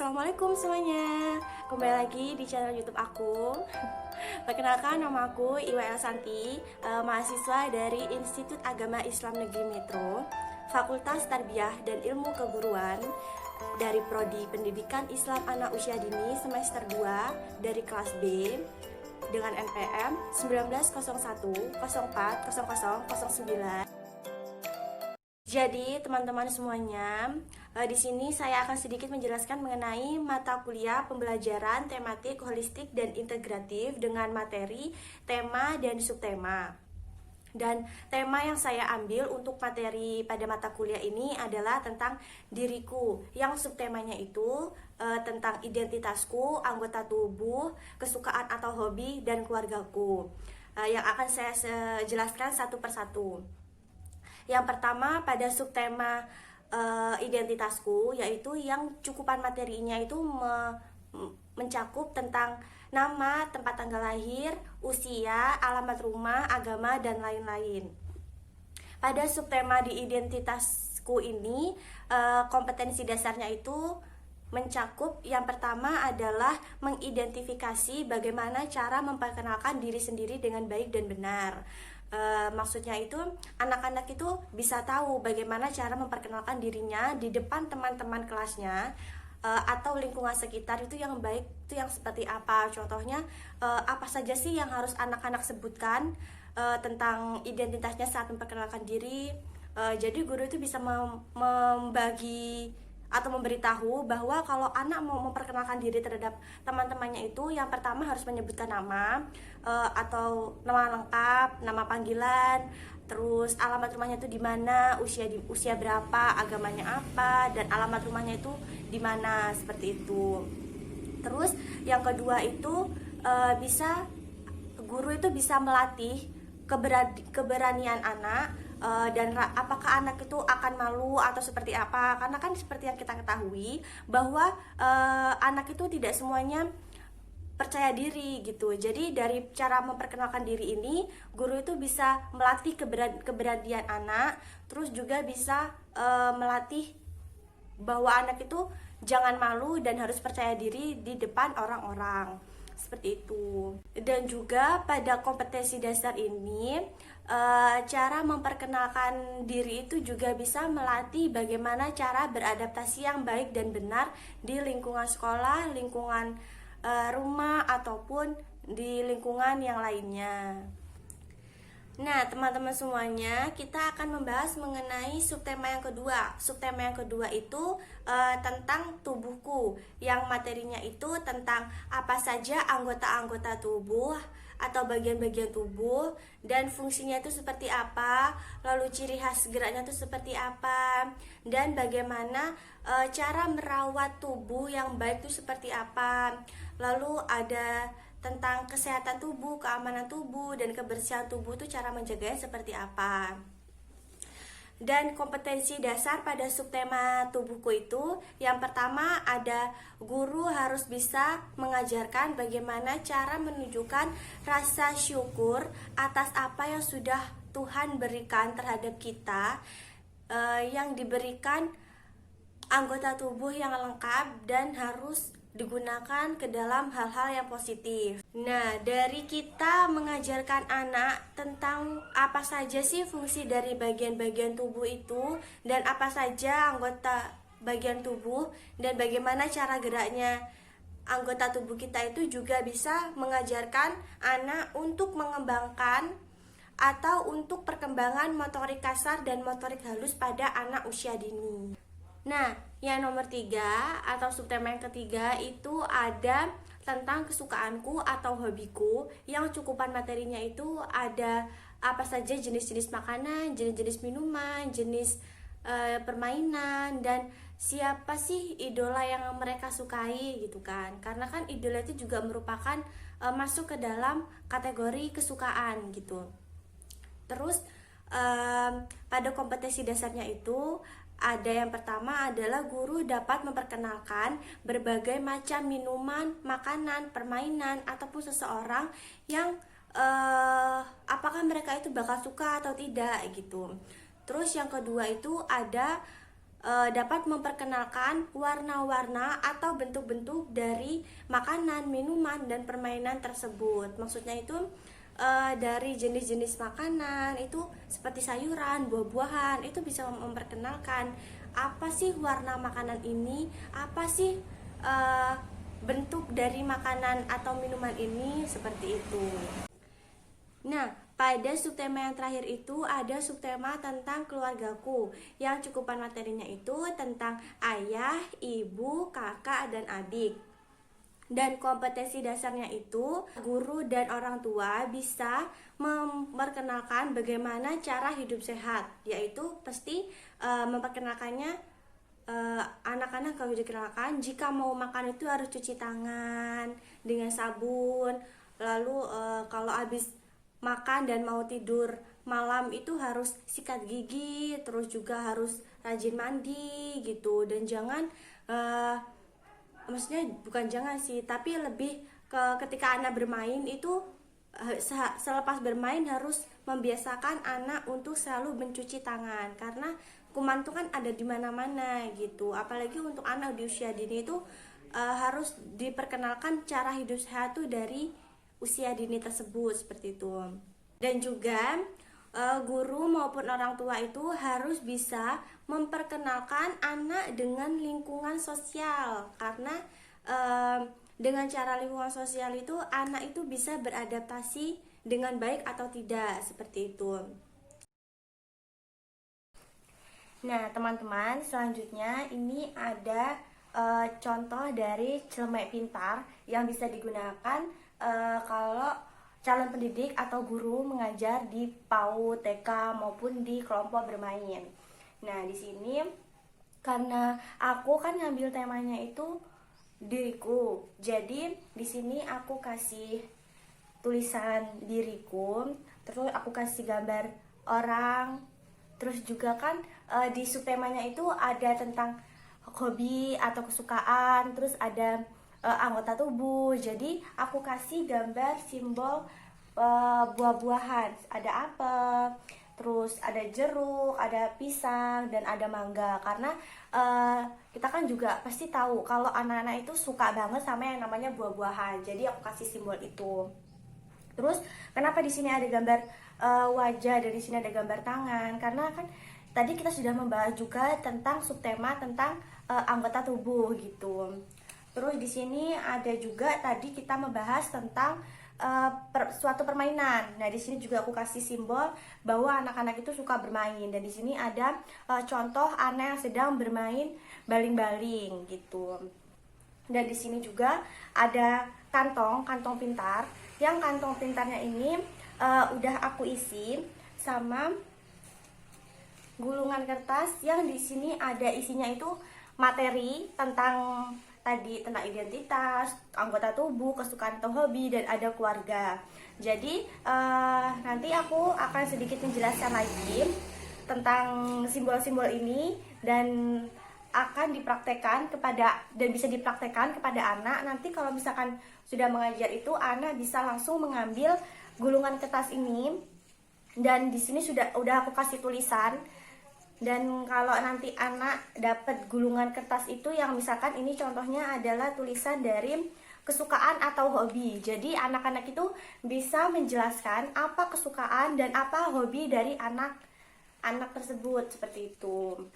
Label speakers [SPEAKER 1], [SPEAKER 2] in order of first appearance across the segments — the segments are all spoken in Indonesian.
[SPEAKER 1] Assalamualaikum semuanya. Kembali lagi di channel YouTube aku. Perkenalkan, nama aku Iwa Elsanti, mahasiswa dari Institut Agama Islam Negeri Metro, Fakultas Tarbiyah dan Ilmu Keguruan, dari Prodi Pendidikan Islam Anak Usia Dini semester 2 dari kelas B dengan NPM 1901040009. Jadi teman-teman semuanya, di sini saya akan sedikit menjelaskan mengenai mata kuliah pembelajaran tematik, holistik, dan integratif dengan materi, tema, dan subtema. Dan tema yang saya ambil untuk materi pada mata kuliah ini adalah tentang diriku, yang subtemanya itu tentang identitasku, anggota tubuh, kesukaan atau hobi, dan keluargaku, yang akan saya jelaskan satu persatu. Yang pertama pada subtema identitasku, yaitu yang cukupan materinya itu mencakup tentang nama, tempat tanggal lahir, usia, alamat rumah, agama, dan lain-lain. Pada subtema di identitasku ini, kompetensi dasarnya itu mencakup yang pertama adalah mengidentifikasi bagaimana cara memperkenalkan diri sendiri dengan baik dan benar. Maksudnya itu anak-anak itu bisa tahu bagaimana cara memperkenalkan dirinya di depan teman-teman kelasnya atau lingkungan sekitar itu yang baik itu yang seperti apa. Contohnya apa saja sih yang harus anak-anak sebutkan tentang identitasnya saat memperkenalkan diri. Jadi guru itu bisa membagi atau memberitahu bahwa kalau anak mau memperkenalkan diri terhadap teman-temannya itu yang pertama harus menyebutkan nama atau nama lengkap, nama panggilan, terus alamat rumahnya itu di mana, usia berapa, agamanya apa, dan alamat rumahnya itu di mana, seperti itu. Terus yang kedua itu guru itu bisa melatih keberanian anak. Dan apakah anak itu akan malu atau seperti apa, karena kan seperti yang kita ketahui bahwa anak itu tidak semuanya percaya diri gitu. Jadi dari cara memperkenalkan diri ini guru itu bisa melatih keberanian anak, terus juga bisa melatih bahwa anak itu jangan malu dan harus percaya diri di depan orang-orang, seperti itu. Dan juga pada kompetensi dasar ini cara memperkenalkan diri itu juga bisa melatih bagaimana cara beradaptasi yang baik dan benar di lingkungan sekolah, lingkungan rumah, ataupun di lingkungan yang lainnya. Nah, teman-teman semuanya, kita akan membahas mengenai subtema yang kedua. Subtema yang kedua itu tentang tubuhku, yang materinya itu tentang apa saja anggota-anggota tubuh atau bagian-bagian tubuh dan fungsinya itu seperti apa, lalu ciri khas geraknya itu seperti apa, dan bagaimana cara merawat tubuh yang baik itu seperti apa. Lalu ada tentang kesehatan tubuh, keamanan tubuh, dan kebersihan tubuh itu cara menjaganya seperti apa. Dan kompetensi dasar pada subtema tubuhku itu yang pertama ada guru harus bisa mengajarkan bagaimana cara menunjukkan rasa syukur atas apa yang sudah Tuhan berikan terhadap kita, yang diberikan anggota tubuh yang lengkap dan harus digunakan ke dalam hal-hal yang positif. Nah, dari kita mengajarkan anak tentang apa saja sih fungsi dari bagian-bagian tubuh itu dan apa saja anggota bagian tubuh dan bagaimana cara geraknya anggota tubuh kita itu juga bisa mengajarkan anak untuk mengembangkan atau untuk perkembangan motorik kasar dan motorik halus pada anak usia dini. Nah, yang nomor 3 atau subtema yang ketiga itu ada tentang kesukaanku atau hobiku, yang cukupan materinya itu ada apa saja jenis-jenis makanan, jenis-jenis minuman, jenis permainan, dan siapa sih idola yang mereka sukai gitu kan. Karena kan idola itu juga merupakan masuk ke dalam kategori kesukaan gitu. Terus pada kompetensi dasarnya itu ada yang pertama adalah guru dapat memperkenalkan berbagai macam minuman, makanan, permainan, ataupun seseorang yang apakah mereka itu bakal suka atau tidak gitu. Terus yang kedua itu ada dapat memperkenalkan warna-warna atau bentuk-bentuk dari makanan, minuman, dan permainan tersebut. Maksudnya itu dari jenis-jenis makanan itu seperti sayuran, buah-buahan, itu bisa memperkenalkan apa sih warna makanan ini, apa sih bentuk dari makanan atau minuman ini, seperti itu. Nah, pada subtema yang terakhir itu ada subtema tentang keluargaku, yang cukupan materinya itu tentang ayah, ibu, kakak, dan adik. Dan kompetensi dasarnya itu guru dan orang tua bisa memperkenalkan bagaimana cara hidup sehat, yaitu pasti memperkenalkannya anak-anak kalau dikenalkan jika mau makan itu harus cuci tangan dengan sabun. Lalu kalau habis makan dan mau tidur malam itu harus sikat gigi, terus juga harus rajin mandi gitu. Dan jangan maksudnya bukan jangan sih, tapi lebih ke ketika anak bermain itu selepas bermain harus membiasakan anak untuk selalu mencuci tangan, karena kuman itu kan ada di mana-mana gitu. Apalagi untuk anak di usia dini itu harus diperkenalkan cara hidup sehat tuh dari usia dini tersebut, seperti itu. Dan juga guru maupun orang tua itu harus bisa memperkenalkan anak dengan lingkungan sosial, karena dengan cara lingkungan sosial itu anak itu bisa beradaptasi dengan baik atau tidak, seperti itu. Nah, teman-teman, selanjutnya ini ada contoh dari celemek pintar yang bisa digunakan kalau calon pendidik atau guru mengajar di PAUD, TK maupun di kelompok bermain. Nah, di sini karena aku kan ngambil temanya itu diriku, jadi di sini aku kasih tulisan diriku, terus aku kasih gambar orang. Terus juga kan di subtemanya itu ada tentang hobi atau kesukaan, terus ada anggota tubuh. Jadi aku kasih gambar simbol buah-buahan, ada apel, terus ada jeruk, ada pisang, dan ada mangga. Karena kita kan juga pasti tahu kalau anak-anak itu suka banget sama yang namanya buah-buahan. Jadi aku kasih simbol itu. Terus kenapa di sini ada gambar wajah dan di sini ada gambar tangan? Karena kan tadi kita sudah membahas juga tentang subtema tentang anggota tubuh gitu. Terus di sini ada juga tadi kita membahas tentang suatu permainan. Nah, di sini juga aku kasih simbol bahwa anak-anak itu suka bermain, dan di sini ada contoh anak yang sedang bermain baling-baling gitu. Dan di sini juga ada kantong pintar. Yang kantong pintarnya ini udah aku isi sama gulungan kertas yang di sini ada isinya itu materi tentang tadi, tentang identitas, anggota tubuh, kesukaan atau hobi, dan ada keluarga. Jadi nanti aku akan sedikit menjelaskan lagi tentang simbol-simbol ini, dan akan dipraktekkan kepada dan bisa dipraktekkan kepada anak. Nanti kalau misalkan sudah mengajar itu, anak bisa langsung mengambil gulungan kertas ini, dan di sini udah aku kasih tulisan. Dan kalau nanti anak dapat gulungan kertas itu yang misalkan ini contohnya adalah tulisan dari kesukaan atau hobi, jadi anak-anak itu bisa menjelaskan apa kesukaan dan apa hobi dari anak tersebut, seperti itu.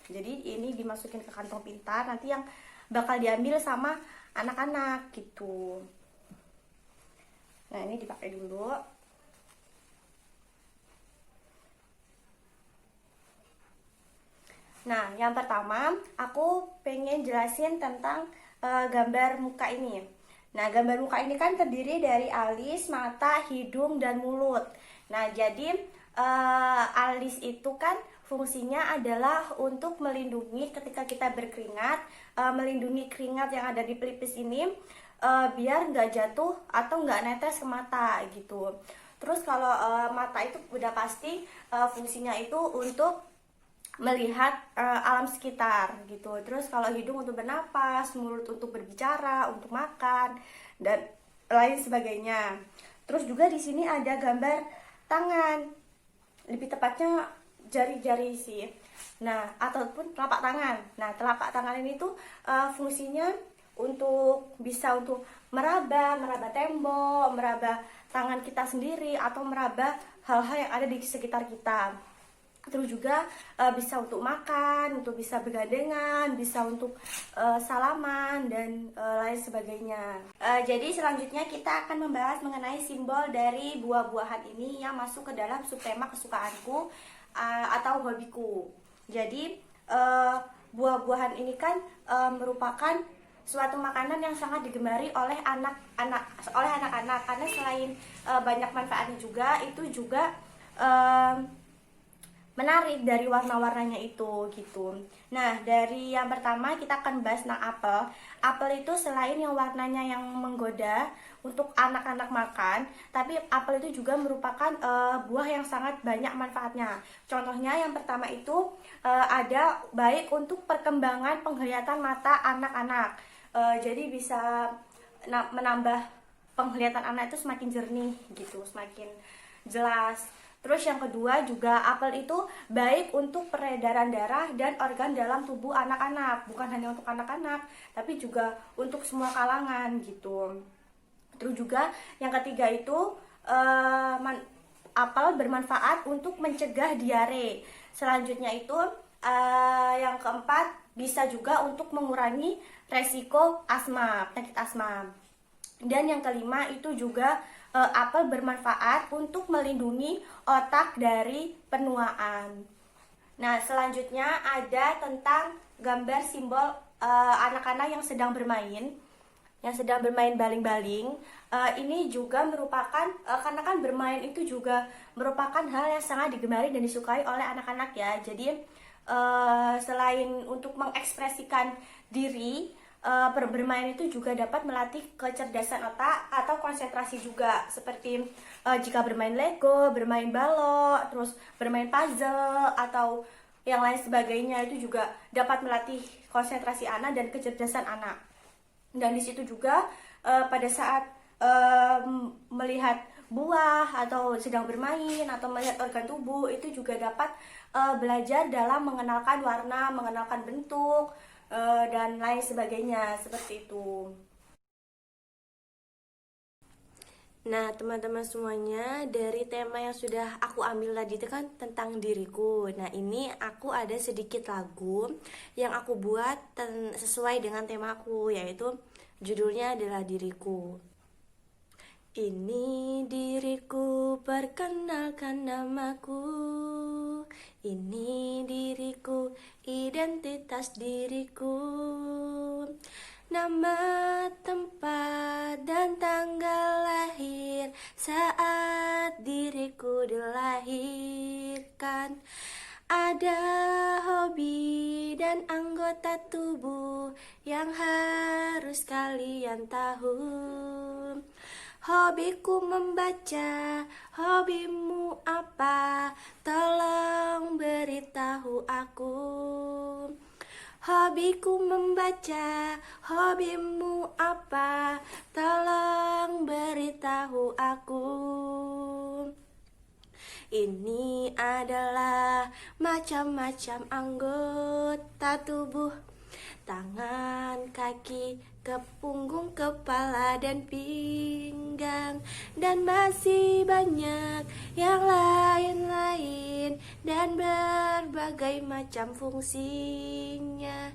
[SPEAKER 1] Jadi ini dimasukin ke kantong pintar, nanti yang bakal diambil sama anak-anak gitu. Nah, ini dipakai dulu. Nah, yang pertama aku pengen jelasin tentang gambar muka ini. Nah, gambar muka ini kan terdiri dari alis, mata, hidung, dan mulut. Nah, jadi alis itu kan fungsinya adalah untuk melindungi ketika kita berkeringat, melindungi keringat yang ada di pelipis ini biar nggak jatuh atau nggak netes ke mata gitu. Terus kalau mata itu udah pasti fungsinya itu untuk melihat alam sekitar gitu. Terus kalau hidung untuk bernapas, mulut untuk berbicara, untuk makan, dan lain sebagainya. Terus juga di sini ada gambar tangan, lebih tepatnya jari-jari sih. Nah, ataupun telapak tangan. Nah, telapak tangan ini tuh fungsinya untuk bisa untuk meraba tembok, meraba tangan kita sendiri, atau meraba hal-hal yang ada di sekitar kita. Terus juga bisa untuk makan, untuk bisa bergandengan, bisa untuk salaman dan lain sebagainya. Jadi selanjutnya kita akan membahas mengenai simbol dari buah-buahan ini yang masuk ke dalam subtema kesukaanku atau hobiku. Jadi buah-buahan ini kan merupakan suatu makanan yang sangat digemari oleh anak-anak karena selain banyak manfaatnya juga, itu juga menarik dari warna-warnanya itu gitu. Nah, dari yang pertama kita akan bahas tentang apel. Apel itu selain yang warnanya yang menggoda untuk anak-anak makan, tapi apel itu juga merupakan buah yang sangat banyak manfaatnya. Contohnya yang pertama itu ada baik untuk perkembangan penglihatan mata anak-anak. Jadi bisa menambah penglihatan anak itu semakin jernih gitu, semakin jelas. Terus yang kedua juga apel itu baik untuk peredaran darah dan organ dalam tubuh anak-anak. Bukan hanya untuk anak-anak, tapi juga untuk semua kalangan gitu. Terus juga yang ketiga itu apel bermanfaat untuk mencegah diare. Selanjutnya itu yang keempat bisa juga untuk mengurangi resiko asma, penyakit asma. Dan yang kelima itu juga apel bermanfaat untuk melindungi otak dari penuaan. Nah, selanjutnya ada tentang gambar simbol anak-anak yang sedang bermain, baling-baling. Ini juga merupakan karena kan bermain itu juga merupakan hal yang sangat digemari dan disukai oleh anak-anak ya. Jadi selain untuk mengekspresikan diri, bermain itu juga dapat melatih kecerdasan otak atau konsentrasi juga, seperti jika bermain Lego, bermain balok, terus bermain puzzle atau yang lain sebagainya, itu juga dapat melatih konsentrasi anak dan kecerdasan anak. Dan di situ juga pada saat melihat buah atau sedang bermain atau melihat organ tubuh, itu juga dapat belajar dalam mengenalkan warna, mengenalkan bentuk, dan lain sebagainya, seperti itu. Nah, teman-teman semuanya, dari tema yang sudah aku ambil tadi itu kan tentang diriku. Nah, ini aku ada sedikit lagu yang aku buat sesuai dengan temaku, yaitu judulnya adalah Diriku. Ini diriku, perkenalkan namaku. Ini diriku, identitas diriku. Nama, tempat, dan tanggal lahir saat diriku dilahirkan. Ada hobi dan anggota tubuh yang harus kalian tahu. Hobiku membaca, hobimu apa? Tolong beritahu aku. Hobiku membaca, hobimu apa? Tolong beritahu aku. Ini adalah macam-macam anggota tubuh. Tangan, kaki, ke punggung, kepala, dan pinggang. Dan masih banyak yang lain-lain dan berbagai macam fungsinya.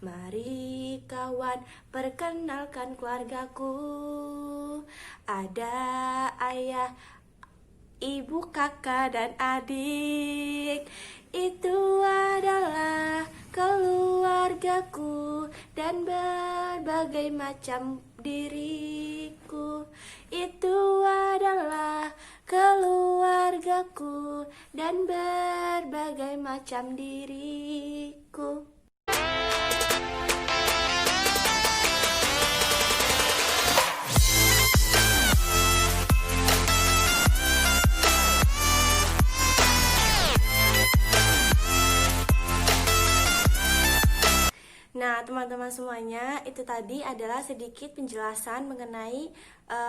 [SPEAKER 1] Mari kawan, perkenalkan keluargaku. Ada ayah, ibu, kakak, dan adik. Itu adalah keluargaku dan berbagai macam diriku. Itu adalah keluargaku dan berbagai macam diriku. Nah, teman-teman semuanya, itu tadi adalah sedikit penjelasan mengenai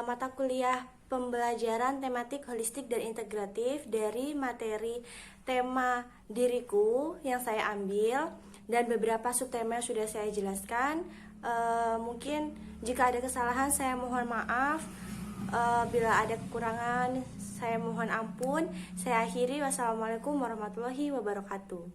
[SPEAKER 1] mata kuliah pembelajaran tematik holistik dan integratif dari materi tema diriku yang saya ambil dan beberapa subtema yang sudah saya jelaskan. Mungkin jika ada kesalahan saya mohon maaf. Bila ada kekurangan saya mohon ampun. Saya akhiri, wassalamualaikum warahmatullahi wabarakatuh.